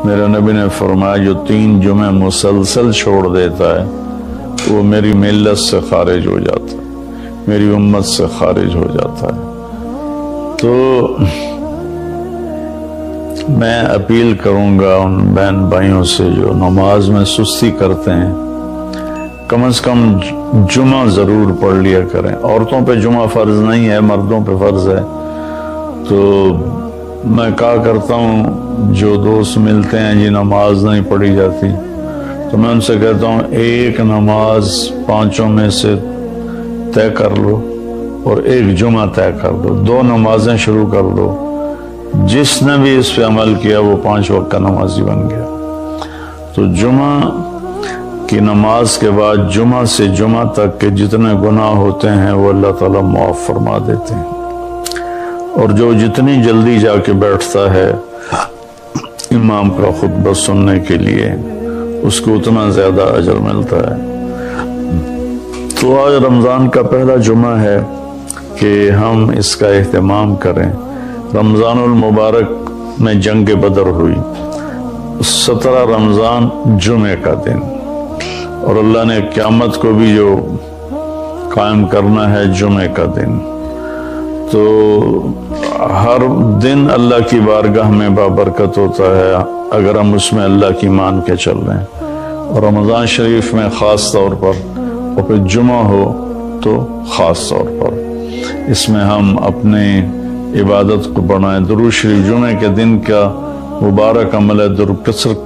میرے نبی نے فرمایا جو 3 جمعے مسلسل چھوڑ دیتا ہے وہ میری ملت سے خارج ہو جاتا ہے، میری امت سے خارج ہو جاتا ہے۔ تو میں اپیل کروں گا ان بہن بھائیوں سے جو نماز میں سستی کرتے ہیں، کم از کم جمعہ ضرور پڑھ لیا کریں۔ عورتوں پہ جمعہ فرض نہیں ہے، مردوں پہ فرض ہے۔ تو میں کہا کرتا ہوں جو دوست ملتے ہیں جی نماز نہیں پڑھی جاتی، تو میں ان سے کہتا ہوں ایک نماز 5 میں سے طے کر لو اور ایک جمعہ طے کر دو، 2 نمازیں شروع کر دو۔ جس نے بھی اس پہ عمل کیا وہ 5 وقت کا نمازی بن گیا۔ تو جمعہ کی نماز کے بعد جمعہ سے جمعہ تک کے جتنے گناہ ہوتے ہیں وہ اللہ تعالیٰ معاف فرما دیتے ہیں، اور جو جتنی جلدی جا کے بیٹھتا ہے امام کا خطبہ سننے کے لیے اس کو اتنا زیادہ اجر ملتا ہے۔ تو آج رمضان کا پہلا جمعہ ہے کہ ہم اس کا اہتمام کریں۔ رمضان المبارک میں جنگ بدر ہوئی، 17 رمضان جمعے کا دن، اور اللہ نے قیامت کو بھی جو قائم کرنا ہے جمعے کا دن۔ تو ہر دن اللہ کی بارگاہ میں بابرکت ہوتا ہے اگر ہم اس میں اللہ کی مان کے چل رہے ہیں، اور رمضان شریف میں خاص طور پر، اور پھر جمعہ ہو تو خاص طور پر اس میں ہم اپنے عبادت کو بڑھائیں۔ درود شریف جمعے کے دن کا مبارک عمل ہے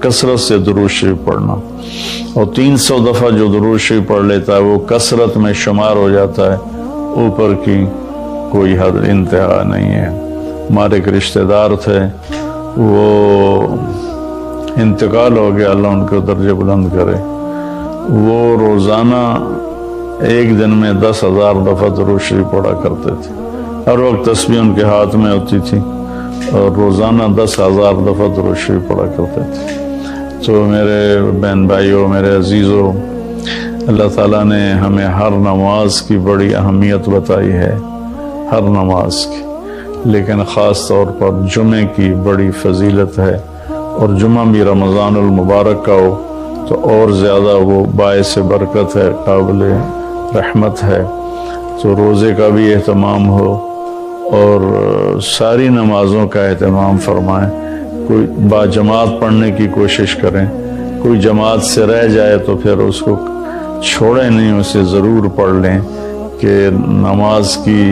کثرت سے درود شریف پڑھنا، اور 300 دفعہ جو درود شریف پڑھ لیتا ہے وہ کثرت میں شمار ہو جاتا ہے، اوپر کی کوئی حد انتہا نہیں ہے۔ ہمارے ایک رشتہ دار تھے، وہ انتقال ہو گیا، اللہ ان کو درجے بلند کرے۔ وہ روزانہ ایک دن میں 10,000 دفعہ درود شریف پڑھا کرتے تھے، ہر وقت تسبیح ان کے ہاتھ میں ہوتی تھی، اور روزانہ 10,000 دفعہ درود شریف پڑھا کرتے تھے۔ تو میرے بہن بھائیوں، میرے عزیزوں، اللہ تعالیٰ نے ہمیں ہر نماز کی بڑی اہمیت بتائی ہے، ہر نماز کی، لیکن خاص طور پر جمعے کی بڑی فضیلت ہے، اور جمعہ بھی رمضان المبارک کا ہو تو اور زیادہ وہ باعث برکت ہے، قابل رحمت ہے۔ تو روزے کا بھی اہتمام ہو اور ساری نمازوں کا اہتمام فرمائیں، کوئی با جماعت پڑھنے کی کوشش کریں، کوئی جماعت سے رہ جائے تو پھر اس کو چھوڑیں نہیں، اسے ضرور پڑھ لیں، کہ نماز کی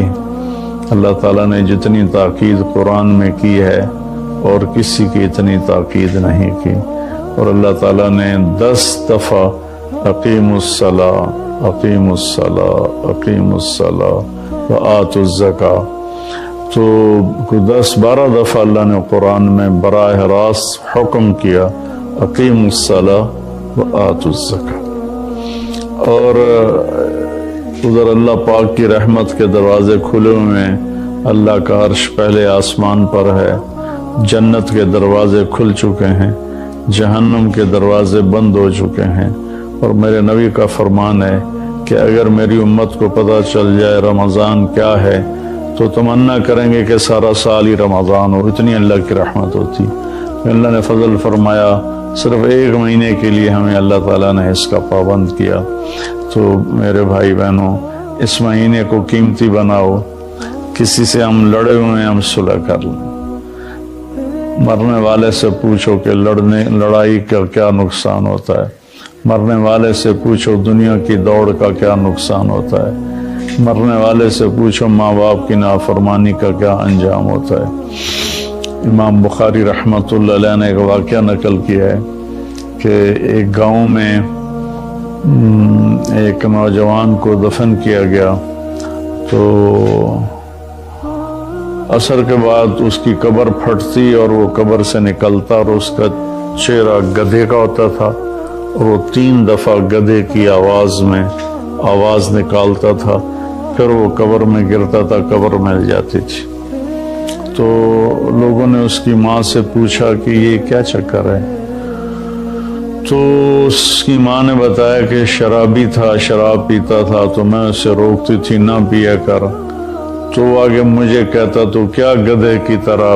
اللہ تعالیٰ نے جتنی تاکید قرآن میں کی ہے اور کسی کی اتنی تاکید نہیں کی۔ اور اللہ تعالیٰ نے 10 دفعہ اقیم الصلاۃ، اقیم الصلاۃ، اقیم الصلاۃ وآتوا الزکاۃ، تو 10-12 دفعہ اللہ نے قرآن میں براہ راست حکم کیا اقیم الصلاۃ وآتوا الزکاۃ۔ اور ادھر اللہ پاک کی رحمت کے دروازے کھلے ہوئے ہیں، اللہ کا عرش پہلے آسمان پر ہے، جنت کے دروازے کھل چکے ہیں، جہنم کے دروازے بند ہو چکے ہیں۔ اور میرے نبی کا فرمان ہے کہ اگر میری امت کو پتہ چل جائے رمضان کیا ہے تو تمنا کریں گے کہ سارا سال ہی رمضان ہو، اتنی اللہ کی رحمت ہوتی۔ اللہ نے فضل فرمایا، صرف 1 مہینے کے لیے ہمیں اللہ تعالیٰ نے اس کا پابند کیا۔ تو میرے بھائی بہنوں، اس مہینے کو قیمتی بناؤ، کسی سے ہم لڑے ہوئے ہیں ہم صلح کر لیں، مرنے والے سے پوچھو کہ لڑائی کا کیا نقصان ہوتا ہے، مرنے والے سے پوچھو دنیا کی دوڑ کا کیا نقصان ہوتا ہے، مرنے والے سے پوچھو ماں باپ کی نافرمانی کا کیا انجام ہوتا ہے۔ امام بخاری رحمۃ اللہ علیہ نے ایک واقعہ نقل کیا ہے کہ ایک گاؤں میں ایک نوجوان کو دفن کیا گیا، تو عصر کے بعد اس کی قبر پھٹتی اور وہ قبر سے نکلتا، اور اس کا چہرہ گدھے کا ہوتا تھا، اور وہ 3 دفعہ گدھے کی آواز میں آواز نکالتا تھا، پھر وہ قبر میں گرتا تھا، قبر مل جاتی تھی۔ تو لوگوں نے اس کی ماں سے پوچھا کہ یہ کیا چکر ہے؟ تو اس کی ماں نے بتایا کہ شرابی تھا، شراب پیتا تھا، تو میں اسے روکتی تھی نہ پیا کر، تو وہ آگے مجھے کہتا تو کیا گدھے کی طرح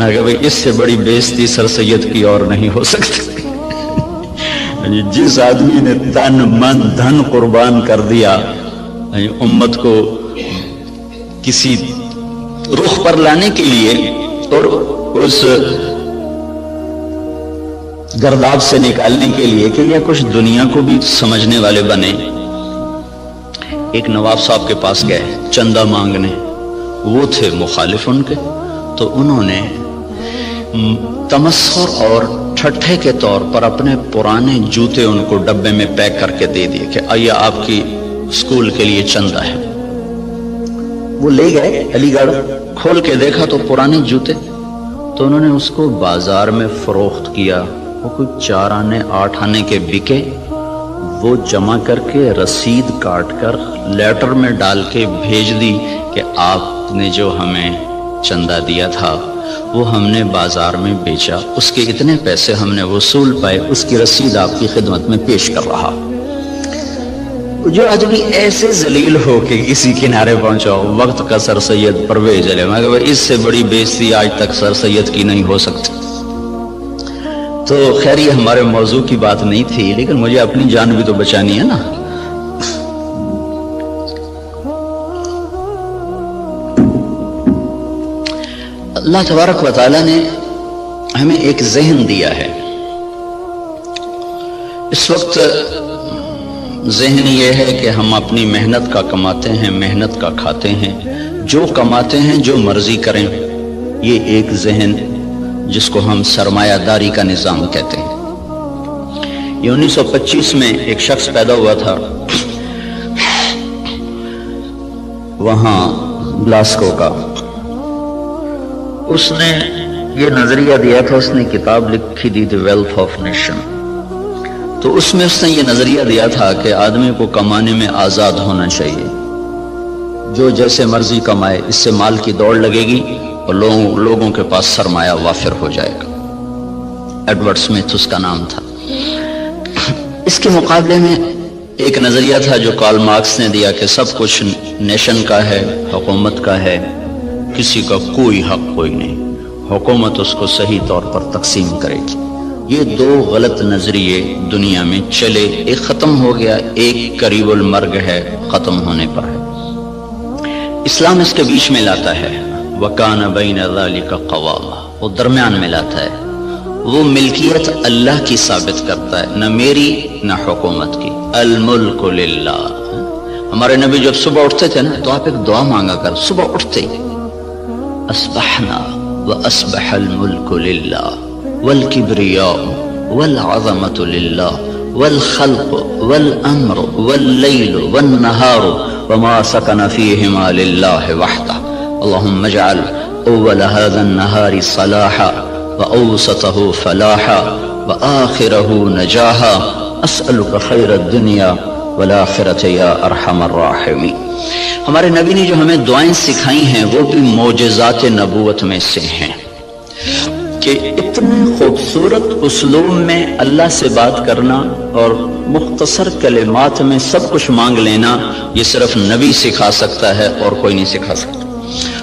میں کہا بھائی اس سے بڑی بےزتی سر سید کی اور نہیں ہو سکتی۔ جس آدمی نے تن من دھن قربان کر دیا امت کو کسی رخ پر لانے کے لیے اور اس گرداب سے نکالنے کے لیے کہ یہ کچھ دنیا کو بھی سمجھنے والے بنے، ایک نواب صاحب کے پاس گئے چندہ مانگنے، وہ تھے مخالف ان کے، تو انہوں نے تمسخر اور ٹھٹھے کے طور پر اپنے پرانے جوتے ان کو ڈبے میں پیک کر کے دے دیے کہ آئیے آپ کی اسکول کے لیے چندہ ہے۔ وہ لے گئے علی گڑھ، کھول کے دیکھا تو پرانے جوتے، تو انہوں نے اس کو بازار میں فروخت کیا، وہ کوئی 4 آنے 8 آنے کے بکے، وہ جمع کر کے رسید کاٹ کر لیٹر میں ڈال کے بھیج دی کہ آپ نے جو ہمیں چندہ دیا تھا وہ ہم نے بازار میں بیچا، اس کے اتنے پیسے ہم نے وصول پائے، اس کی رسید آپ کی خدمت میں پیش کر رہا۔ جو آدمی ایسے ذلیل ہو کہ کسی کنارے پہنچا ہو، وقت کا سر سید پرویز علیہ، میں کہا اس سے بڑی بےزتی آج تک سر سید کی نہیں ہو سکتی۔ تو خیر یہ ہمارے موضوع کی بات نہیں تھی، لیکن مجھے اپنی جان بھی تو بچانی ہے نا۔ اللہ تبارک و تعالیٰ نے ہمیں ایک ذہن دیا ہے۔ اس وقت ذہن یہ ہے کہ ہم اپنی محنت کا کماتے ہیں، محنت کا کھاتے ہیں، جو کماتے ہیں جو مرضی کریں، یہ ایک ذہن جس کو ہم سرمایہ داری کا نظام کہتے ہیں۔ یہ 1925 میں ایک شخص پیدا ہوا تھا وہاں گلاسکو کا، اس نے یہ نظریہ دیا تھا، اس نے کتاب لکھی دی دی ویلتھ آف نیشن، تو اس میں اس نے یہ نظریہ دیا تھا کہ آدمی کو کمانے میں آزاد ہونا چاہیے، جو جیسے مرضی کمائے، اس سے مال کی دوڑ لگے گی اور لوگوں کے پاس سرمایہ وافر ہو جائے گا۔ ایڈورڈ سمتھ اس کا نام تھا۔ اس کے مقابلے میں ایک نظریہ تھا جو کارل مارکس نے دیا کہ سب کچھ نیشن کا ہے، حکومت کا ہے، کسی کا کوئی حق کوئی نہیں، حکومت اس کو صحیح طور پر تقسیم کرے گی۔ یہ 2 غلط نظریے دنیا میں چلے، ایک ختم ہو گیا، ایک قریب المرگ ہے، ختم ہونے پر ہے۔ اسلام اس کے بیچ میں لاتا ہے، وَكَانَ بَيْنَ ذَلِكَ قَوَامًا، وہ درمیان میں لاتا ہے، وہ ملکیت اللہ کی ثابت کرتا ہے، نہ میری نہ حکومت کی۔ الملک للہ۔ ہمارے نبی جب صبح اٹھتے تھے نا تو آپ ایک دعا مانگا کر، صبح اٹھتے ہی اصبحنا واصبح الملک للہ والکبریاء والعظمۃ للہ والخلق والامر واللیل والنہار وما سکن فیہما للہ وحدہ اللہم اجعل اول هذا النہار صلاحا واوسطہ فلاحا وآخرہ نجاحا اسألک خیر الدنیا والآخرۃ یا ارحم الراحمین۔ ہمارے نبی نے جو ہمیں دعائیں سکھائی ہیں وہ بھی معجزات نبوت میں سے ہیں کہ اتنے خوبصورت اسلوب میں اللہ سے بات کرنا اور مختصر کلمات میں سب کچھ مانگ لینا، یہ صرف نبی سکھا سکتا ہے اور کوئی نہیں سکھا سکتا۔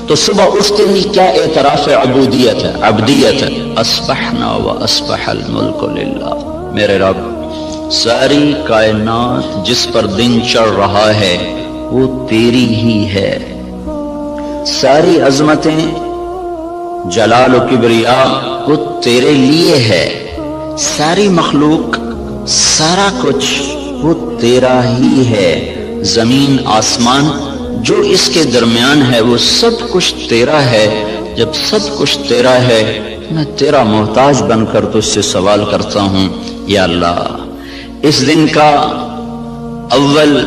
تو صبح اٹھتے ہی کیا اعتراف عبودیت ہے، عبدیت ہے، اصبحنا واصبح الملک للہ۔ میرے رب، ساری کائنات جس پر دن چڑھ رہا ہے وہ تیری ہی ہے، ساری عظمتیں جلال و کبریا وہ تیرے لیے ہے، ساری مخلوق سارا کچھ وہ تیرا ہی ہے، زمین آسمان جو اس کے درمیان ہے وہ سب کچھ تیرا ہے۔ جب سب کچھ تیرا ہے میں تیرا محتاج بن کر تجھ سے سوال کرتا ہوں، یا اللہ اس دن کا اول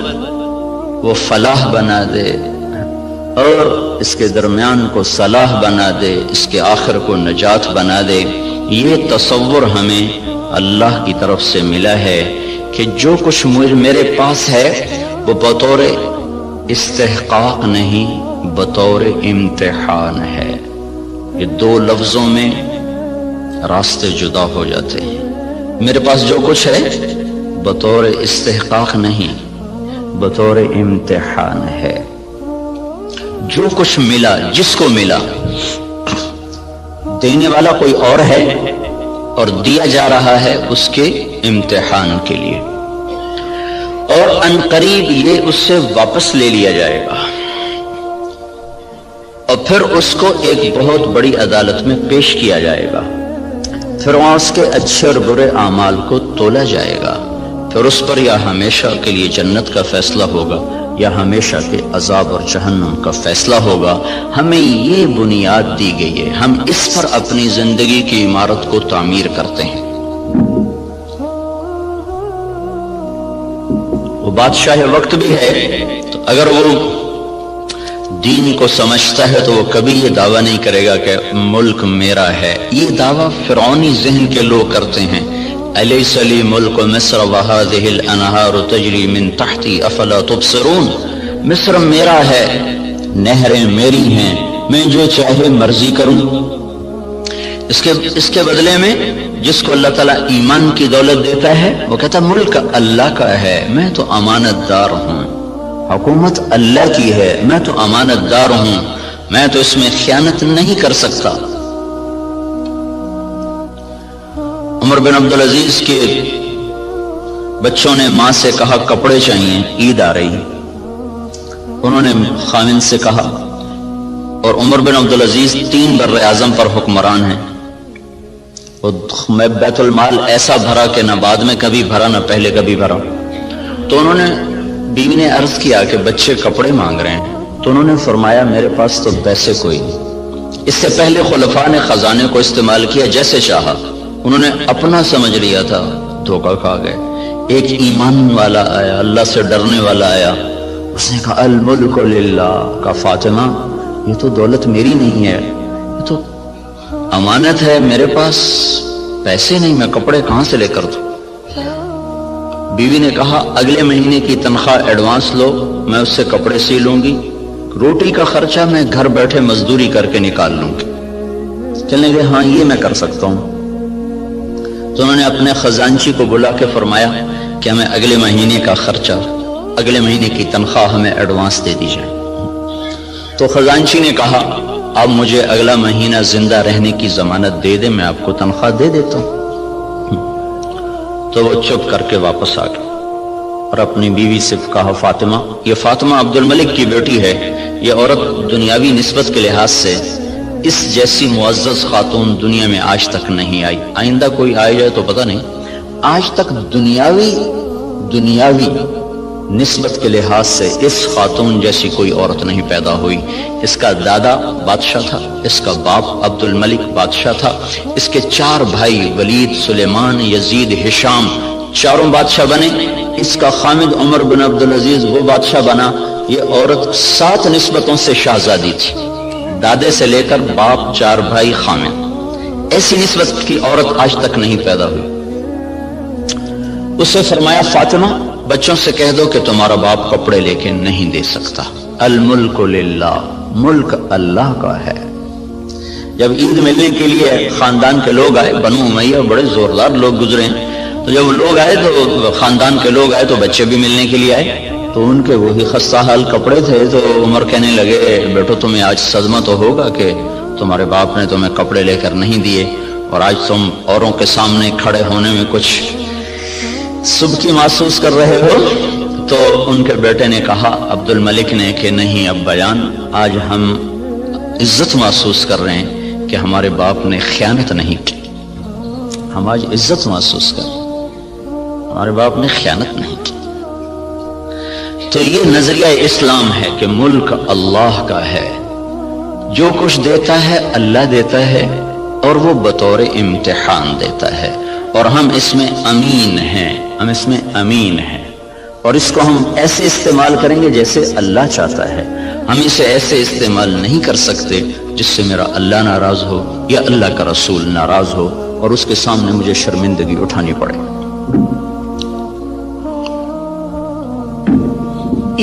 وہ فلاح بنا دے اور اس کے درمیان کو صلاح بنا دے، اس کے آخر کو نجات بنا دے۔ یہ تصور ہمیں اللہ کی طرف سے ملا ہے کہ جو کچھ میرے پاس ہے وہ بطور استحقاق نہیں، بطور امتحان ہے۔ یہ 2 لفظوں میں راستے جدا ہو جاتے ہیں۔ میرے پاس جو کچھ ہے بطور استحقاق نہیں، بطور امتحان ہے۔ جو کچھ ملا، جس کو ملا، دینے والا کوئی اور ہے اور دیا جا رہا ہے اس کے امتحان کے لیے، اور عنقریب یہ اس سے واپس لے لیا جائے گا اور پھر اس کو ایک بہت بڑی عدالت میں پیش کیا جائے گا، پھر وہاں اس کے اچھے اور برے اعمال کو تولا جائے گا، پھر اس پر یا ہمیشہ کے لیے جنت کا فیصلہ ہوگا یا ہمیشہ کے عذاب اور جہنم کا فیصلہ ہوگا۔ ہمیں یہ بنیاد دی گئی ہے، ہم اس پر اپنی زندگی کی عمارت کو تعمیر کرتے ہیں۔ وہ بادشاہ وقت بھی ہے، تو اگر وہ دین کو سمجھتا ہے تو وہ کبھی یہ دعویٰ نہیں کرے گا کہ ملک میرا ہے۔ یہ دعویٰ فرعونی ذہن کے لوگ کرتے ہیں، الیس لی ملک مصر وہذہ الانہار تجری من تحتی افلا تبصرون، مصر میرا ہے، نہریں میری ہیں، میں جو چاہے مرضی کروں۔ اس کے بدلے میں جس کو اللہ تعالیٰ ایمان کی دولت دیتا ہے وہ کہتا ہے ملک اللہ کا ہے، میں تو امانت دار ہوں، حکومت اللہ کی ہے، میں تو امانت دار ہوں، میں تو اس میں خیانت نہیں کر سکتا۔ عمر بن عبدالعزیز کے بچوں نے ماں سے کہا کپڑے چاہیے، عید آ رہی، انہوں نے خاوند سے کہا، اور عمر بن عبدالعزیز 3 بر اعظم پر حکمران ہیں، میں بیت المال ایسا بھرا کہ نہ بعد میں کبھی بھرا نہ پہلے کبھی بھرا۔ تو انہوں نے بیوی نے عرض کیا کہ بچے کپڑے مانگ رہے ہیں، تو انہوں نے فرمایا میرے پاس تو پیسے کوئی نہیں۔ اس سے پہلے خلفاء نے خزانے کو استعمال کیا جیسے چاہا، انہوں نے اپنا سمجھ لیا تھا، دھوکہ کھا گئے۔ ایک ایمان والا آیا، اللہ سے ڈرنے والا آیا، اس نے کہا الملک للہ، کہا فاطمہ یہ تو دولت میری نہیں ہے، یہ تو امانت ہے، میرے پاس پیسے نہیں، میں کپڑے کہاں سے لے کر دوں؟ بیوی نے کہا اگلے مہینے کی تنخواہ ایڈوانس لو، میں اس سے کپڑے سی لوں گی، روٹی کا خرچہ میں گھر بیٹھے مزدوری کر کے نکال لوں گی۔ چلنے گئے، ہاں یہ میں کر سکتا ہوں۔ تو انہوں نے اپنے خزانچی کو بلا کے فرمایا کہ ہمیں اگلے مہینے کا خرچہ، اگلے مہینے کی تنخواہ ہمیں ایڈوانس دے دی جائے۔ تو خزانچی نے کہا اب مجھے اگلا مہینہ زندہ رہنے کی ضمانت دے دے، میں آپ کو تنخواہ دے دیتا ہوں۔ تو وہ چپ کر کے واپس آ گیا اور اپنی بیوی سے کہا فاطمہ، یہ فاطمہ عبد الملک کی بیٹی ہے، یہ عورت دنیاوی نسبت کے لحاظ سے اس جیسی معزز خاتون دنیا میں آج تک نہیں آئی، آئندہ کوئی آئے جائے تو پتہ نہیں، آج تک دنیاوی نسبت کے لحاظ سے اس خاتون جیسی کوئی عورت نہیں پیدا ہوئی۔ اس کا دادا بادشاہ تھا، اس کا باپ عبد الملک بادشاہ تھا، اس کے 4 بھائی ولید، سلیمان، یزید، ہشام، چاروں بادشاہ بنے، اس کا خامد عمر بن عبدالعزیز وہ بادشاہ بنا۔ یہ عورت 7 نسبتوں سے شہزادی تھی، دادے سے لے کر باپ، 4 بھائی، خامد، ایسی نسبت کی عورت آج تک نہیں پیدا ہوئی۔ اسے فرمایا فاطمہ بچوں سے کہہ دو کہ تمہارا باپ کپڑے لے کے نہیں دے سکتا، الملک للہ، ملک اللہ کا ہے۔ جب عید ملنے کے لیے خاندان کے لوگ آئے، بنو امیہ بڑے زوردار لوگ گزرے ہیں، تو جب لوگ آئے تو خاندان کے لوگ آئے تو بچے بھی ملنے کے لیے آئے، تو ان کے وہی خستہ حال کپڑے تھے۔ تو عمر کہنے لگے بیٹو تمہیں آج صدمہ تو ہوگا کہ تمہارے باپ نے تمہیں کپڑے لے کر نہیں دیے، اور آج تم اوروں کے سامنے کھڑے ہونے میں کچھ سبکی محسوس کر رہے ہو۔ تو ان کے بیٹے نے کہا عبد الملک نے کہ نہیں ابا جان، آج ہم عزت محسوس کر رہے ہیں کہ ہمارے باپ نے خیانت نہیں کی، ہم آج عزت محسوس کر رہے ہیں، ہمارے باپ نے خیانت نہیں کی۔ تو یہ نظریہ اسلام ہے کہ ملک اللہ کا ہے، جو کچھ دیتا ہے اللہ دیتا ہے، اور وہ بطور امتحان دیتا ہے، اور ہم اس میں امین ہیں، ہم اس میں امین ہیں، اور اس کو ہم ایسے استعمال کریں گے جیسے اللہ چاہتا ہے۔ ہم اسے ایسے استعمال نہیں کر سکتے جس سے میرا اللہ ناراض ہو یا اللہ کا رسول ناراض ہو اور اس کے سامنے مجھے شرمندگی اٹھانی پڑے۔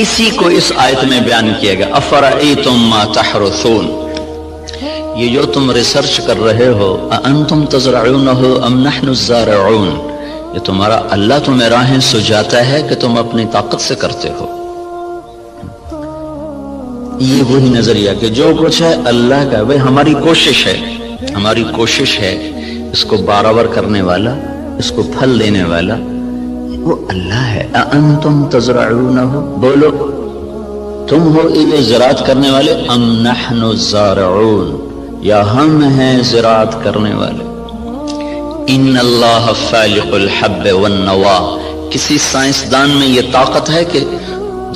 اسی کو اس آیت میں بیان کیا گیا، افرأیتم ما تحرثون، یہ جو تم ریسرچ کر رہے ہو، انتم تزرعونہ ام نحن الزارعون، یہ تمہارا اللہ تمہیں راہیں سجاتا ہے کہ تم اپنی طاقت سے کرتے ہو۔ یہ وہی نظریہ کہ جو کچھ ہے اللہ کا، بھئی ہماری کوشش ہے ہماری کوشش ہے اس کو برابر کرنے والا، اس کو پھل دینے والا وہ اللہ ہے۔ اَأَنْتُمْ تَزْرَعُونَهُ، بولو تم ہو یہ زراعت کرنے والے، ام نحن الزارعون، یا ہم ہیں زراعت کرنے والے۔ ان اللہ فالق الحب والنوا، کسی سائنسدان میں یہ طاقت ہے کہ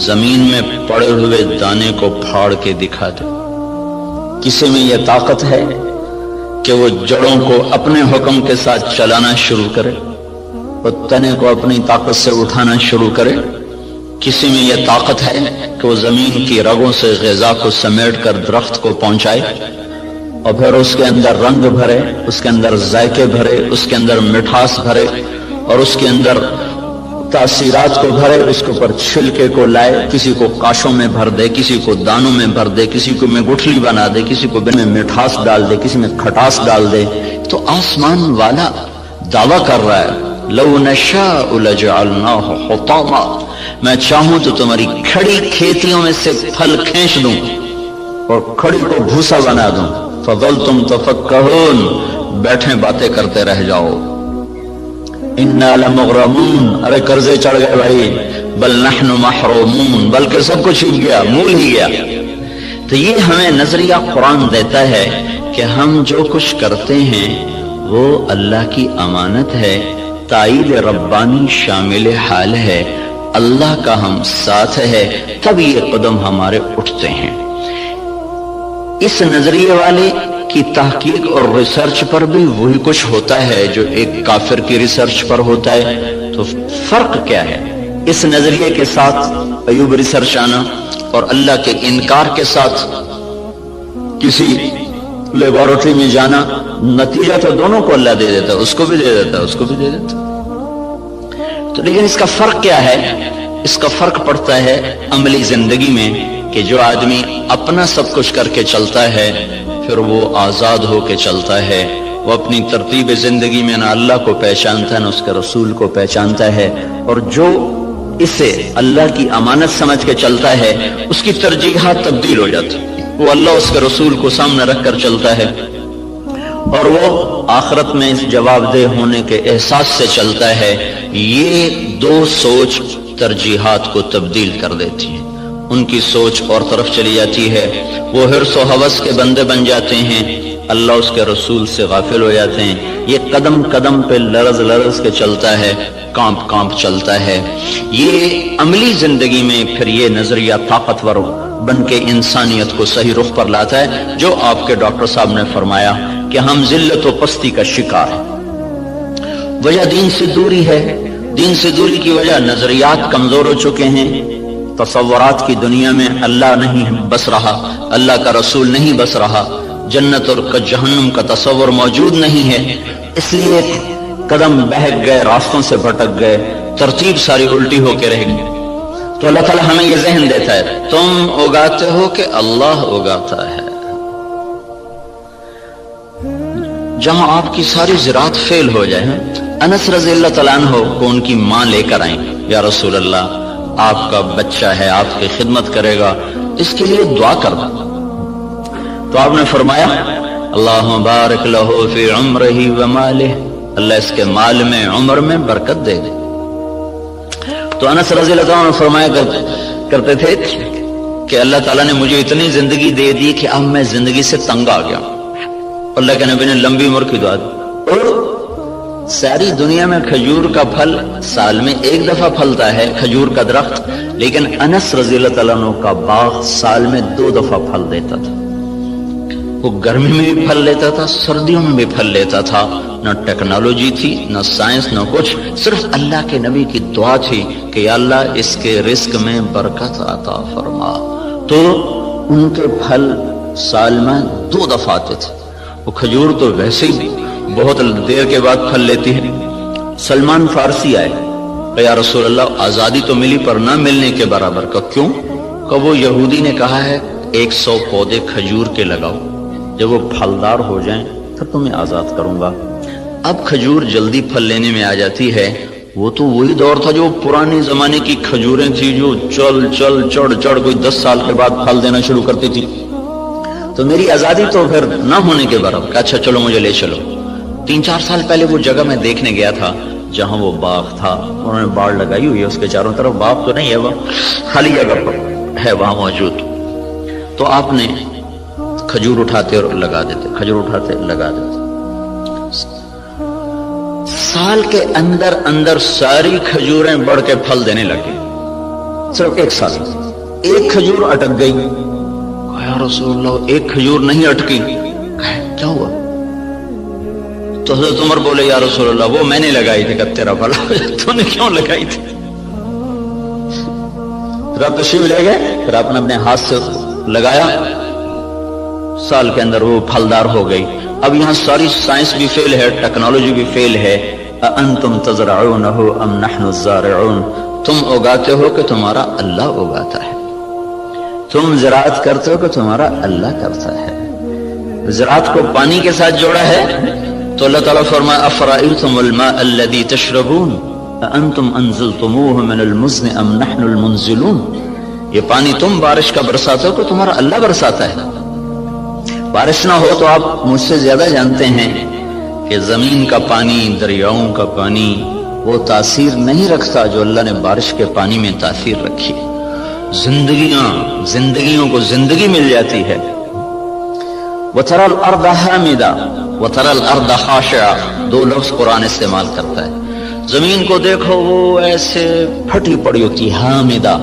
زمین میں پڑے ہوئے دانے کو پھاڑ کے دکھا دے؟ کسی میں یہ طاقت ہے کہ وہ جڑوں کو اپنے حکم کے ساتھ چلانا شروع کرے، وہ تنے کو اپنی طاقت سے اٹھانا شروع کرے؟ کسی میں یہ طاقت ہے کہ وہ زمین کی رگوں سے غذا کو سمیٹ کر درخت کو پہنچائے اور پھر اس کے اندر رنگ بھرے، اس کے اندر ذائقے بھرے، اس کے اندر مٹھاس بھرے اور اس کے اندر تاثیرات کو بھرے، اس کے اوپر چھلکے کو لائے، کسی کو کاشوں میں بھر دے، کسی کو دانوں میں بھر دے، کسی کو میں گٹھلی بنا دے، کسی کو میں مٹھاس ڈال دے، کسی میں کھٹاس ڈال دے؟ تو آسمان والا دعویٰ کر رہا ہے لو نشاء لجعلناہ حطاما، میں چاہوں تو تمہاری کھڑی کھیتیوں میں سے پھل کھینچ دوں اور کھڑی کو بھوسا بنا دوں، فظلتم تفکہون، بیٹھے باتیں کرتے رہ جاؤ۔ انا لمغرمون، ارے قرضے چڑھ گئے بھائی، بل نحن محرومون، بلکہ سب کچھ ہی گیا، مول ہی گیا۔ تو یہ ہمیں نظریہ قرآن دیتا ہے کہ ہم جو کچھ کرتے ہیں وہ اللہ کی امانت ہے، تائید ربانی شامل حال ہے، اللہ کا ہم ساتھ ہے، تب یہ قدم ہمارے اٹھتے ہیں۔ اس نظریے والے کی تحقیق اور ریسرچ پر بھی وہی کچھ ہوتا ہے جو ایک کافر کی ریسرچ پر ہوتا ہے۔ تو فرق کیا ہے؟ اس نظریے کے ساتھ ایوب ریسرچ آنا اور اللہ کے انکار کے ساتھ کسی لیبارٹری میں جانا، نتیجہ تو دونوں کو اللہ دے دیتا ہے، اس کو بھی دے دیتا ہے، اس کو بھی دے دیتا ہے۔ تو لیکن اس کا فرق کیا ہے؟ اس کا فرق پڑتا ہے عملی زندگی میں کہ جو آدمی اپنا سب کچھ کر کے چلتا ہے پھر وہ آزاد ہو کے چلتا ہے، وہ اپنی ترتیب زندگی میں نہ اللہ کو پہچانتا ہے نہ اس کے رسول کو پہچانتا ہے، اور جو اسے اللہ کی امانت سمجھ کے چلتا ہے اس کی ترجیحات تبدیل ہو جاتی، وہ اللہ اس کے رسول کو سامنے رکھ کر چلتا ہے اور وہ آخرت میں اس جواب دہ ہونے کے احساس سے چلتا ہے۔ یہ دو سوچ ترجیحات کو تبدیل کر دیتی ہے، ان کی سوچ اور طرف چلی جاتی ہے، وہ حرص و ہوس کے بندے بن جاتے ہیں، اللہ اس کے رسول سے غافل ہو جاتے ہیں۔ یہ قدم قدم پہ لرز لرز کے چلتا ہے، کانپ کانپ چلتا ہے۔ یہ عملی زندگی میں پھر یہ نظریہ طاقتور بن کے انسانیت کو صحیح رخ پر لاتا ہے، جو آپ کے ڈاکٹر صاحب نے فرمایا کہ ہم ذلت و پستی کا شکار ہیں۔ وجہ دین سے دوری ہے، دین سے دوری کی وجہ نظریات کمزور ہو چکے ہیں، تصورات کی دنیا میں اللہ نہیں بس رہا، اللہ کا رسول نہیں بس رہا، جنت اور جہنم کا تصور موجود نہیں ہے، اس لیے قدم بہک گئے، راستوں سے بھٹک گئے، ترتیب ساری الٹی ہو کے رہ گئی۔ تو اللہ تعالیٰ ہمیں یہ ذہن دیتا ہے تم اگاتے ہو کہ اللہ اگاتا ہے۔ جہاں آپ کی ساری زراعت فیل ہو جائے، انس رضی اللہ تعالیٰ عنہ کو ان کی ماں لے کر آئیں، یا رسول اللہ آپ کا بچہ ہے، آپ کی خدمت کرے گا، اس کے لیے دعا کر دو۔ تو آپ نے فرمایا اللہم بارک لہو فی عمرہ و مالہ، اللہ اس کے مال میں عمر میں برکت دے دے۔ تو انس رضی اللہ عنہ فرمایا کرتے تھے کہ اللہ تعالیٰ نے مجھے اتنی زندگی دے دی کہ اب میں زندگی سے تنگ آ گیا، اللہ کے نبی نے لمبی عمر کی دعا دی، اور ساری دنیا میں کھجور کا پھل سال میں ایک دفعہ پھلتا ہے، کھجور کا درخت، لیکن انس رضی اللہ تعالیٰ عنہ کا باغ سال میں 2 دفعہ پھل دیتا تھا۔ وہ گرمی میں بھی پھل لیتا تھا، سردیوں میں بھی پھل لیتا تھا، نہ ٹیکنالوجی تھی، نہ سائنس، نہ کچھ، صرف اللہ کے نبی کی دعا تھی کہ یا اللہ اس کے رزق میں برکت عطا فرما۔ تو ان کے پھل سال میں 2 دفعہ آتے تھے۔ وہ کھجور تو ویسے ہی بہت دیر کے بعد پھل لیتی ہے۔ سلمان فارسی آئے کہ یا رسول اللہ آزادی تو ملی پر نہ ملنے کے برابر کا، کیوں؟ کہ وہ یہودی نے کہا ہے 100 پودے کھجور کے لگاؤ، جب وہ پھلدار ہو جائیں پھر تمہیں آزاد کروں گا۔ اب کھجور جلدی پھل لینے میں آ جاتی ہے، وہ تو وہی دور تھا جو پرانے زمانے کی کھجوریں تھی جو چل چل چڑھ چڑھ کوئی 10 سال کے بعد پھل دینا شروع کرتی تھی۔ تو میری آزادی تو پھر نہ ہونے کے برابر. اچھا چلو مجھے لے چلو. 3-4 سال پہلے وہ جگہ میں دیکھنے گیا تھا جہاں وہ باغ تھا. انہوں نے باڑ لگائی ہوئی ہے اس کے چاروں طرف. باغ تو نہیں ہے، وہ خالی جگہ پر ہے وہاں موجود. تو آپ نے کھجور اٹھاتے اور لگا دیتے، کھجور اٹھاتے لگا دیتے. سال کے اندر اندر ساری کھجوریں بڑھ کے پھل دینے لگے. صرف 1 سال. ایک کھجور اٹک گئی. یا رسول اللہ، ایک کھجور نہیں اٹکی. کیا ہوا؟ تو حضرت عمر بولے یا رسول اللہ وہ میں نے لگائی تھی. کہ تیرا بھلا تو نے کیوں لگائی تھی؟ پھر آپ تشریف لے گئے، پھر آپ نے اپنے ہاتھ سے لگایا، سال کے اندر وہ پھلدار ہو گئی. اب یہاں ساری سائنس بھی فیل ہے، ٹیکنالوجی بھی فیل ہے. انتم تزرعونہ ام نحن الزارعون، تم اگاتے ہو کہ تمہارا اللہ اگاتا ہے، تم زراعت کرتے ہو کہ تمہارا اللہ کرتا ہے. زراعت کو پانی کے ساتھ جوڑا ہے تو اللہ تعالیٰ فرمایا افرأیتم الماء الذی تشربون انتم انزلتموه من المزن ام نحن المنزلون. یہ پانی تم بارش کا برساتے ہو کہ تمہارا اللہ برساتا ہے. بارش نہ ہو تو آپ مجھ سے زیادہ جانتے ہیں کہ زمین کا پانی، دریاؤں کا پانی وہ تاثیر نہیں رکھتا جو اللہ نے بارش کے پانی میں تاثیر رکھی. زندگیوں کو زندگی مل جاتی ہے. وَتَرَى الْأَرْضَ حَامِدًا وَتَرَى الْأَرْضَ خَاشِعًا، 2 لفظ قرآن استعمال کرتا ہے. زمین کو دیکھو وہ ایسے پھٹی پڑی ہوتی ہے، حامدہ،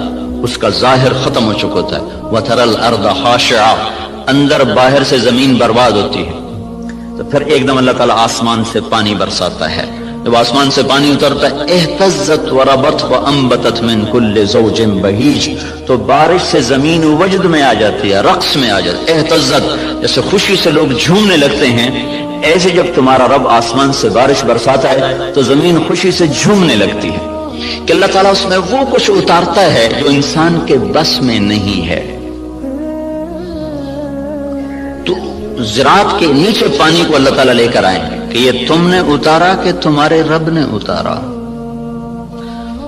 اس کا ظاہر ختم ہو چکا ہوتا ہے. وَتَرَى الْأَرْضَ خَاشِعًا، اندر باہر سے زمین برباد ہوتی ہے. تو پھر ایک دم اللہ تعالیٰ آسمان سے پانی برساتا ہے. جب آسمان سے پانی اترتا ہے اہتزت وربت وانبتت من کل زوج بہیج، تو بارش سے زمین وجد میں آ جاتی ہے، رقص میں آ جاتی ہے. اہتزت جیسے خوشی سے لوگ جھومنے لگتے ہیں، ایسے جب تمہارا رب آسمان سے بارش برساتا ہے تو زمین خوشی سے جھومنے لگتی ہے کہ اللہ تعالیٰ اس میں وہ کچھ اتارتا ہے جو انسان کے بس میں نہیں ہے. تو زراعت کے نیچے پانی کو اللہ تعالیٰ لے کر آئیں کہ یہ تم نے اتارا کہ تمہارے رب نے اتارا.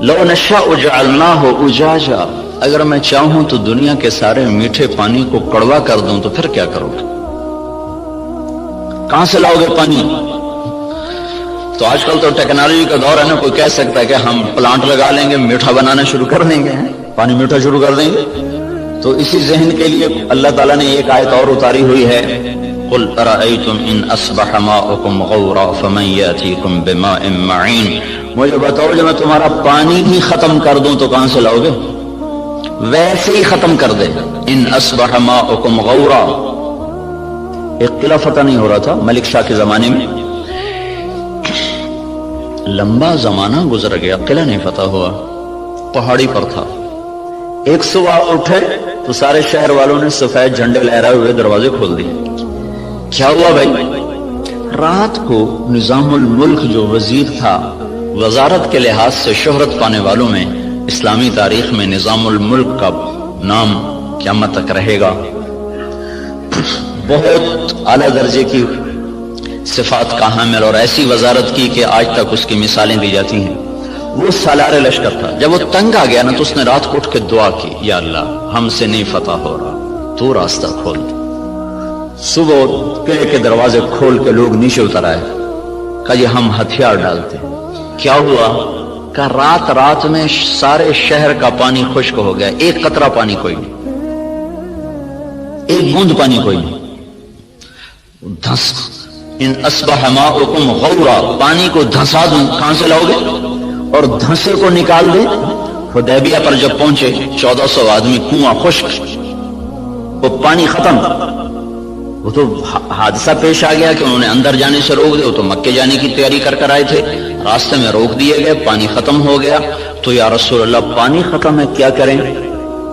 لو نشاء جعلناہ اجاجا، اگر میں چاہوں تو دنیا کے سارے میٹھے پانی کو کڑوا کر دوں تو پھر کیا کرو گے؟ کہاں سے لاؤ گے پانی؟ تو آج کل تو ٹیکنالوجی کا دور ہے نا، کوئی کہہ سکتا ہے کہ ہم پلانٹ لگا لیں گے، میٹھا بنانا شروع کر دیں گے، پانی میٹھا شروع کر دیں گے. تو اسی ذہن کے لیے اللہ تعالیٰ نے ایک آیت اور اتاری ہوئی ہے، قل ارأیتم ان اصبح ماؤکم غورا فمن یاتیکم بماء معین. مجھے بتاؤ جب میں تمہارا پانی ہی ختم کر دوں تو کہاں سے لاؤ گے؟ ویسے ہی ختم کر دے. ان اصبح ماؤکم غورا، ایک قلعہ فتح نہیں ہو رہا تھا ملک شاہ کے زمانے میں، لمبا زمانہ گزر گیا، قلعہ نہیں فتح ہوا، پہاڑی پر تھا. ایک صبح اٹھے تو سارے شہر والوں نے سفید جھنڈے لہرائے ہوئے دروازے کھول دیے. کیا ہوا بھائی؟ رات کو نظام الملک جو وزیر تھا، وزارت کے لحاظ سے شہرت پانے والوں میں اسلامی تاریخ میں نظام الملک کا نام قیامت تک رہے گا. بہت اعلیٰ درجے کی صفات کا حامل اور ایسی وزارت کی کہ آج تک اس کی مثالیں دی جاتی ہیں. وہ سالار لشکر تھا. جب وہ تنگ آ گیا نا تو اس نے رات کو اٹھ کے دعا کی، یا اللہ ہم سے نہیں فتح ہو رہا، تو راستہ کھول دے. صبح قلعے کے دروازے کھول کے لوگ نیچے اتر آئے، کہا یہ ہم ہتھیار ڈالتے. کیا ہوا؟ کہ رات میں سارے شہر کا پانی خشک ہو گیا، ایک قطرہ پانی کوئی نہیں، ایک بوند پانی کوئی نہیں. دھس ان اصبح ماؤکم غورا، پانی کو دھسا دوں، کہاں سے لاؤ گے؟ اور دھنسے کو نکال دیں. حدیبیہ پر جب پہنچے 1400 آدمی، کنواں خشک، وہ پانی ختم. وہ تو حادثہ پیش آ گیا کہ انہوں نے اندر جانے سے روک دیا. وہ تو مکے جانے کی تیاری کر آئے تھے، راستے میں روک دیے گئے، پانی ختم ہو گیا. تو یا رسول اللہ پانی ختم ہے، کیا کریں؟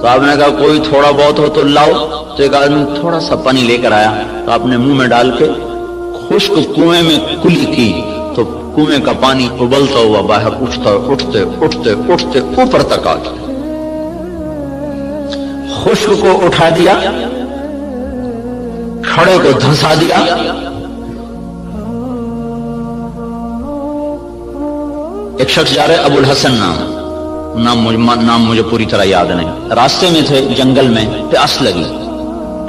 تو آپ نے کہا کوئی تھوڑا بہت ہو تو لاؤ. تو ایک آدمی تھوڑا سا پانی لے کر آیا تو آپ نے منہ میں ڈال کے خشک کنویں میں کلی کی تو کنویں کا پانی ابلتا ہوا باہر اٹھتے اوپر تک آ گیا. خشک کو اٹھا دیا، کھڑے کو دھنسا دیا. ایک شخص جا رہے ابو الحسن نام مجھے پوری طرح یاد نہیں، راستے میں تھے جنگل میں، پیاس لگی.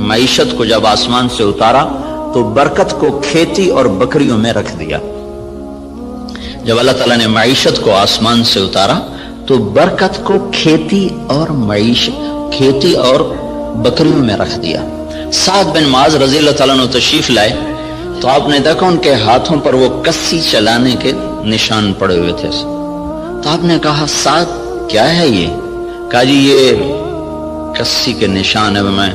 معیشت کو جب آسمان سے اتارا تو برکت کو کھیتی اور بکریوں میں رکھ دیا. جب اللہ تعالیٰ نے معیشت کو آسمان سے اتارا تو برکت کو کھیتی اور بکریوں میں رکھ دیا. سعد بن معاذ رضی اللہ تعالیٰ عنہ تشریف لائے تو آپ نے دیکھا ان کے ہاتھوں پر وہ کسی چلانے کے نشان پڑے ہوئے تھے. تو آپ نے کہا سعد کیا ہے یہ؟ کہا جی یہ کسی کے نشان ہے، میں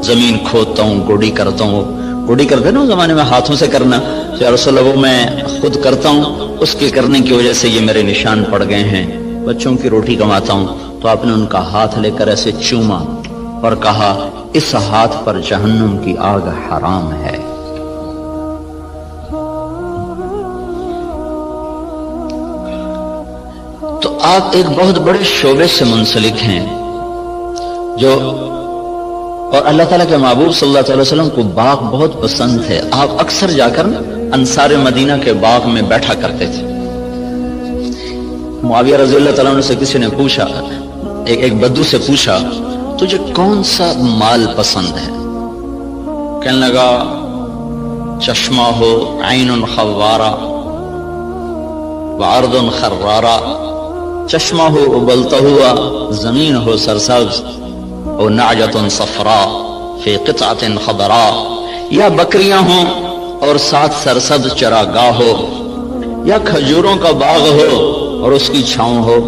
زمین کھودتا ہوں، گوڑی کرتا ہوں. گوڑی کرتے نا زمانے میں ہاتھوں سے کرنا، تو یا رسول اللہ وہ میں خود کرتا ہوں، اس کے کرنے کی وجہ سے یہ میرے نشان پڑ گئے ہیں، بچوں کی روٹی کماتا ہوں. تو آپ نے ان کا ہاتھ لے کر ایسے چوما اور کہا اس ہاتھ پر جہنم کی آگ حرام ہے. تو آپ ایک بہت بڑے شعبے سے منسلک ہیں جو، اور اللہ تعالیٰ کے محبوب صلی اللہ علیہ وسلم کو باغ بہت پسند ہے. آپ اکثر جا کر انصار مدینہ کے باغ میں بیٹھا کرتے تھے. معاویہ رضی اللہ تعالیٰ عنہ سے کسی نے پوچھا، ایک بدو سے پوچھا تجھے کون سا مال پسند ہے؟ کہنے لگا چشمہ ہو عین خوارہ وعرض خرارہ، چشمہ ہو ابلتا ہوا، زمین ہو سرسبز، اور نعجۃ صفراء فی قطعۃ خضراء، یا بکریاں ہوں اور ساتھ سرسبز چراگاہ ہو، یا کھجوروں کا باغ ہو اور اس کی چھاؤں ہو.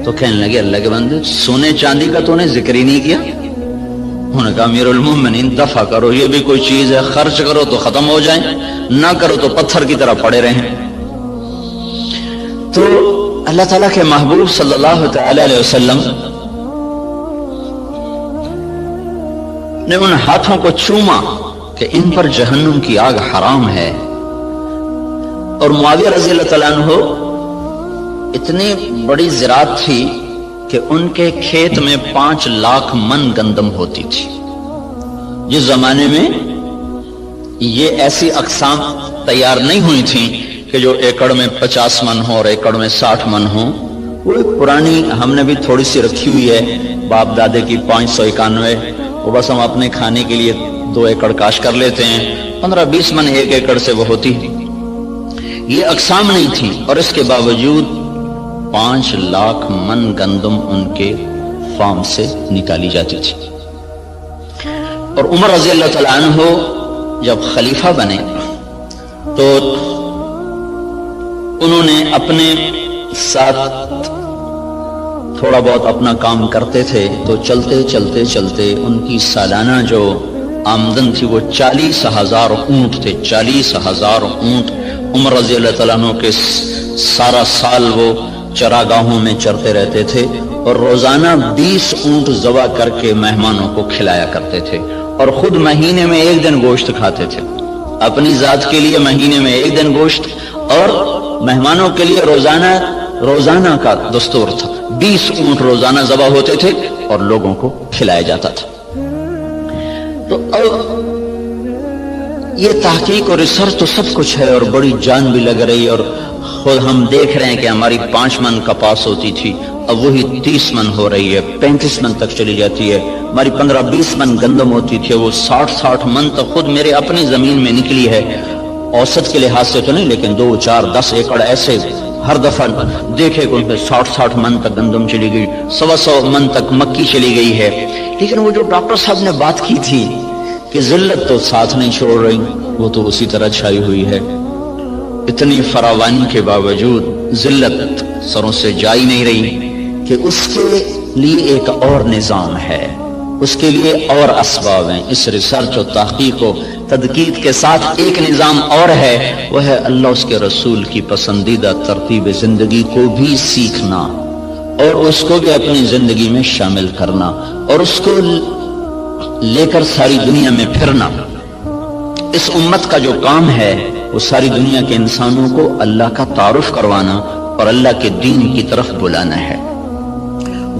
تو کہنے لگے اللہ کے بندے سونے چاندی کا تو نے ذکر ہی نہیں کیا. انہوں نے کہا امیر المومنین دفع کرو، یہ بھی کوئی چیز ہے، خرچ کرو تو ختم ہو جائیں، نہ کرو تو پتھر کی طرح پڑے رہیں. تو اللہ تعالیٰ کے محبوب صلی اللہ تعالی علیہ وسلم نے ان ہاتھوں کو چوما کہ ان پر جہنم کی آگ حرام ہے. اور معاویہ رضی اللہ تعالیٰ عنہ اتنی بڑی زراعت تھی کہ ان کے کھیت میں 5 لاکھ من گندم ہوتی تھی. جس زمانے میں یہ ایسی اقسام تیار نہیں ہوئی تھیں کہ جو ایکڑ میں 50 من ہو اور ایکڑ میں 60 من ہو. وہ ایک پرانی ہم نے بھی تھوڑی سی رکھی ہوئی ہے باپ دادے کی 591، وہ بس ہم اپنے کھانے کے لیے 2 ایکڑ کاش کر لیتے ہیں، 15-20 من ایک ایکڑ سے وہ ہوتی. یہ اقسام نہیں تھی اور اس کے باوجود 5 لاکھ من گندم ان کے فارم سے نکالی جاتی تھی. اور عمر رضی اللہ تعالیٰ عنہ جب خلیفہ بنے تو انہوں نے اپنے ساتھ تھوڑا بہت اپنا کام کرتے تھے، تو چلتے چلتے چلتے ان کی سالانہ جو آمدن تھی وہ 40,000 اونٹ تھے. 40,000 اونٹ عمر رضی اللہ تعالیٰ عنہ کے سارا سال وہ چراگاہوں میں چرتے رہتے تھے، اور روزانہ 20 اونٹ ذبح کر کے مہمانوں کو کھلایا کرتے تھے، اور خود مہینے میں 1 دن گوشت کھاتے تھے. اپنی ذات کے لیے مہینے میں 1 دن گوشت، اور مہمانوں کے لیے روزانہ کا دستور تھا. 20 اونٹ روزانہ ذبح ہوتے تھے اور لوگوں کو کھلایا جاتا تھا. تو یہ تحقیق اور ریسرچ تو سب کچھ ہے اور بڑی جان بھی لگ رہی، اور خود ہم دیکھ رہے ہیں کہ ہماری 5 من کپاس ہوتی تھی، اب وہی 30 من ہو رہی ہے، 35 من تک چلی جاتی ہے. ہماری 15-20 من گندم ہوتی تھی، وہ 60 من تک خود میرے اپنی زمین میں نکلی ہے. اوسط کے لحاظ سے تو نہیں، لیکن 2, 4, 10 ایکڑ ایسے ہر دفعہ دیکھے کہ 60 من تک گندم چلی گئی، 100 من تک مکی چلی گئی ہے. لیکن وہ جو ڈاکٹر صاحب نے بات کی تھی کہ ذلت تو ساتھ نہیں چھوڑ رہی، وہ تو اسی طرح چھائی ہوئی ہے. اتنی فراوانی کے باوجود ذلت سروں سے جا ہی نہیں رہی، کہ اس کے لیے ایک اور نظام ہے، اس کے لیے اور اسباب ہیں. اس ریسرچ و تحقیق و تدقیق کے ساتھ ایک نظام اور ہے، وہ ہے اللہ اس کے رسول کی پسندیدہ ترتیب زندگی کو بھی سیکھنا اور اس کو بھی اپنی زندگی میں شامل کرنا اور اس کو لے کر ساری دنیا میں پھرنا. اس امت کا جو کام ہے وہ ساری دنیا کے انسانوں کو اللہ کا تعارف کروانا اور اللہ کے دین کی طرف بلانا ہے.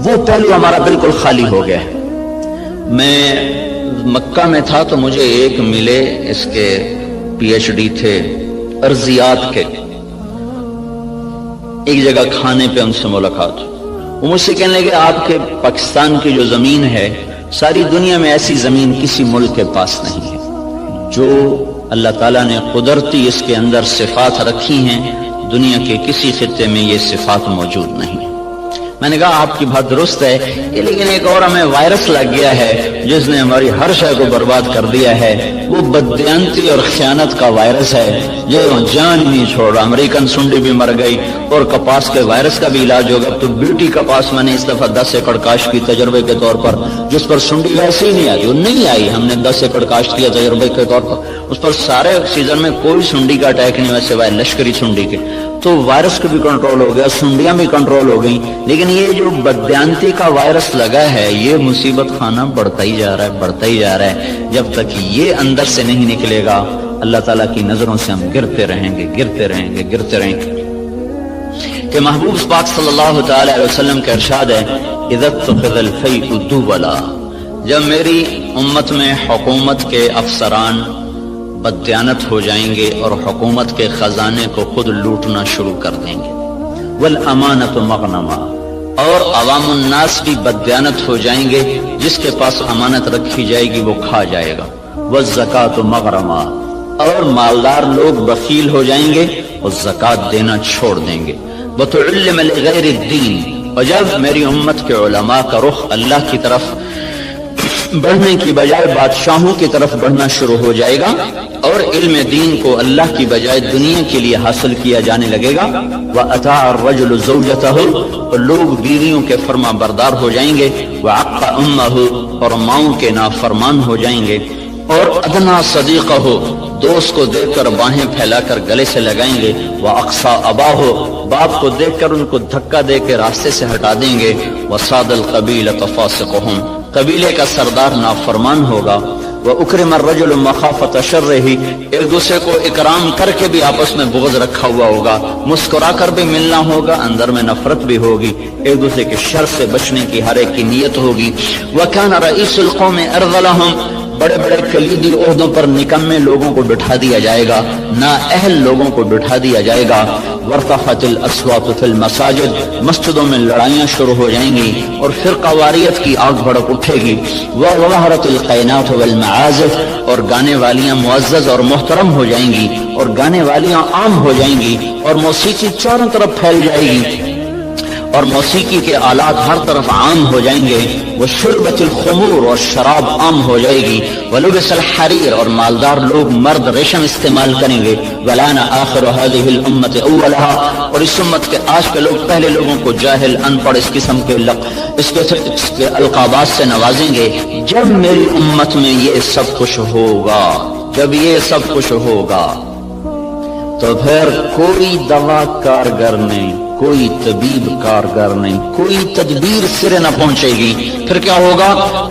وہ پہلو ہمارا بالکل خالی ہو گیا ہے. میں مکہ میں تھا تو مجھے ایک ملے، اس کے PhD تھے ارضیات کے. ایک جگہ کھانے پہ ان سے ملاقات، وہ مجھ سے کہنے لگے آپ کے پاکستان کی جو زمین ہے ساری دنیا میں ایسی زمین کسی ملک کے پاس نہیں ہے جو اللہ تعالیٰ نے قدرتی اس کے اندر صفات رکھی ہیں، دنیا کے کسی خطے میں یہ صفات موجود نہیں۔ میں نے کہا آپ کی بات درست ہے، لیکن ایک اور ہمیں وائرس لگ گیا ہے جس نے ہماری ہر شے کو برباد کر دیا ہے، وہ بددیانتی اور خیانت کا وائرس ہے جو جان نہیں چھوڑ رہا۔ امریکن سنڈی بھی مر گئی اور کپاس کے وائرس کا بھی علاج ہوگا۔ تو بیوٹی کپاس میں نے اس دفعہ 10 ایکڑ کاشت کی تجربے کے طور پر، جس پر سنڈی ویسے ہی نہیں آئی، وہ نہیں آئی، ہم نے 10 ایکڑ کاشت کیا تجربے کے طور پر، اس پر سارے سیزن میں کوئی سنڈی کا اٹیک نہیں ہوا سوائے لشکری سنڈی کے۔ تو وائرس کو بھی کنٹرول ہو گیا، سنڈیاں بھی کنٹرول ہو گئیں، لیکن یہ جو بددیانتی کا وائرس لگا ہے یہ مصیبت خانہ بڑھتا ہی جا رہا ہے، بڑھتا ہی جا رہا ہے۔ جب تک یہ اندر سے نہیں نکلے گا اللہ تعالیٰ کی نظروں سے ہم گرتے رہیں گے، گرتے رہیں گے، گرتے رہیں گے۔ کہ محبوب پاک صلی اللہ تعالی علیہ وسلم کا ارشاد ہے اذا اتخذ الفیء دولا، جب میری امت میں حکومت کے افسران بددیانت ہو جائیں گے اور حکومت کے خزانے کو خود لوٹنا شروع کر دیں گے، والامانۃ مغنما، اور عوام الناس بھی بددیانت ہو جائیں گے، جس کے پاس امانت رکھی جائے گی وہ کھا جائے گا، والزکاۃ مغرما، اور مالدار لوگ بخیل ہو جائیں گے اور زکوٰۃ دینا چھوڑ دیں گے، وتعلم لغیر الدین، اور جب میری امت کے علماء کا رخ اللہ کی طرف بڑھنے کی بجائے بادشاہوں کی طرف بڑھنا شروع ہو جائے گا اور علم دین کو اللہ کی بجائے دنیا کے لیے حاصل کیا جانے لگے گا، وَأَطَاعَ الرَّجُلُ زَوْجَتَهُ، اور لوگ بیویوں کے فرما بردار ہو جائیں گے، وَعَقَّ أُمَّهُ، اور ماؤں کے نافرمان ہو جائیں گے، اور ادنا صدیقہ، دوست کو دیکھ کر باہیں پھیلا کر گلے سے لگائیں گے، وَأَقْصَى أَبَاهُ، باپ کو دیکھ کر ان کو دھکا دے کے راستے سے ہٹا دیں گے، وَصَادَ الْقَبِيلَةَ فَاسِقُهُمْ، قبیلے کا سردار نافرمان ہوگا، وَأُكْرِمَ الرَّجُلُ مَخَافَةَ شَرِّهِ، ایک دوسرے کو اکرام کر کے بھی آپس میں بغض رکھا ہوا ہوگا، مسکرا کر بھی ملنا ہوگا، اندر میں نفرت بھی ہوگی، ایک دوسرے کے شر سے بچنے کی ہر ایک کی نیت ہوگی، وَكَانَ رَئِيسُ الْقَوْمِ أَرْذَلَهُمْ، بڑے بڑے کلیدی عہدوں پر نکمے لوگوں کو بٹھا دیا جائے گا، نااہل لوگوں کو بٹھا دیا جائے گا، وارتفعت الاصوات فی المساجد، مسجدوں میں لڑائیاں شروع ہو جائیں گی اور فرقہ واریت کی آگ بھڑک اٹھے گی، وظہرت القینات والمعازف، اور گانے والیاں معزز اور محترم ہو جائیں گی اور گانے والیاں عام ہو جائیں گی، اور موسیقی چاروں طرف پھیل جائے گی اور موسیقی کے آلات ہر طرف عام ہو جائیں گے، وشربت الخمور، اور شراب عام ہو جائے گی، ولبس الحریر، اور مالدار لوگ مرد ریشم استعمال کریں گے، ولان آخر هذه الامت اولها، اور اس امت کے آج کے لوگ پہلے لوگوں کو جاہل، ان پڑھ، اس قسم کے القابات سے نوازیں گے۔ جب میری امت میں یہ سب کچھ ہوگا، جب یہ سب کچھ ہوگا تو پھر کوئی دوا کارگر نہیں، کوئی طبیب کارگر نہیں، کوئی تدبیر سرے نہ پہنچے گی۔ پھر کیا ہوگا؟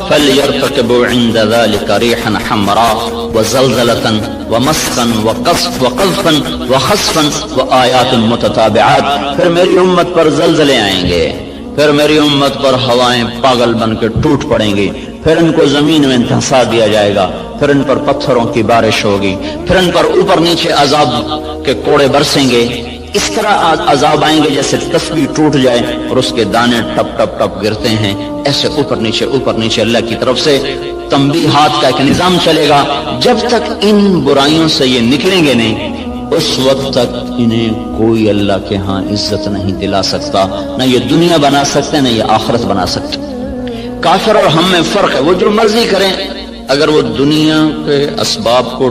فَلْيَرْتَقِبُوا عِنْدَ ذَلِكَ رِيحًا حَمْرَاء وَزَلْزَلَةً وَمَسْخًا وَقَذْفًا وَخَسْفًا وَآيَاتٍ مُتَتَابِعَاتٍ، پھر میری امت پر زلزلے آئیں گے، پھر میری امت پر ہوائیں پاگل بن کے ٹوٹ پڑیں گی، پھر ان کو زمین میں دھنسا دیا جائے گا، پھر ان پر پتھروں کی بارش ہوگی، پھر ان پر اوپر نیچے عذاب کے کوڑے برسیں گے، اس طرح عذاب آئیں گے جیسے تسبیح ٹوٹ جائے اور اس کے دانے ٹپ ٹپ ٹپ گرتے ہیں، ایسے اوپر نیچے اللہ کی طرف سے تنبیہات کا ایک نظام چلے گا۔ جب تک ان برائیوں سے یہ نکلیں گے نہیں، اس وقت تک انہیں کوئی اللہ کے ہاں عزت نہیں دلا سکتا، نہ یہ دنیا بنا سکتے نہ یہ آخرت بنا سکتے۔ کافر اور ہم میں فرق ہے، وہ جو مرضی کریں، اگر وہ دنیا کے اسباب کو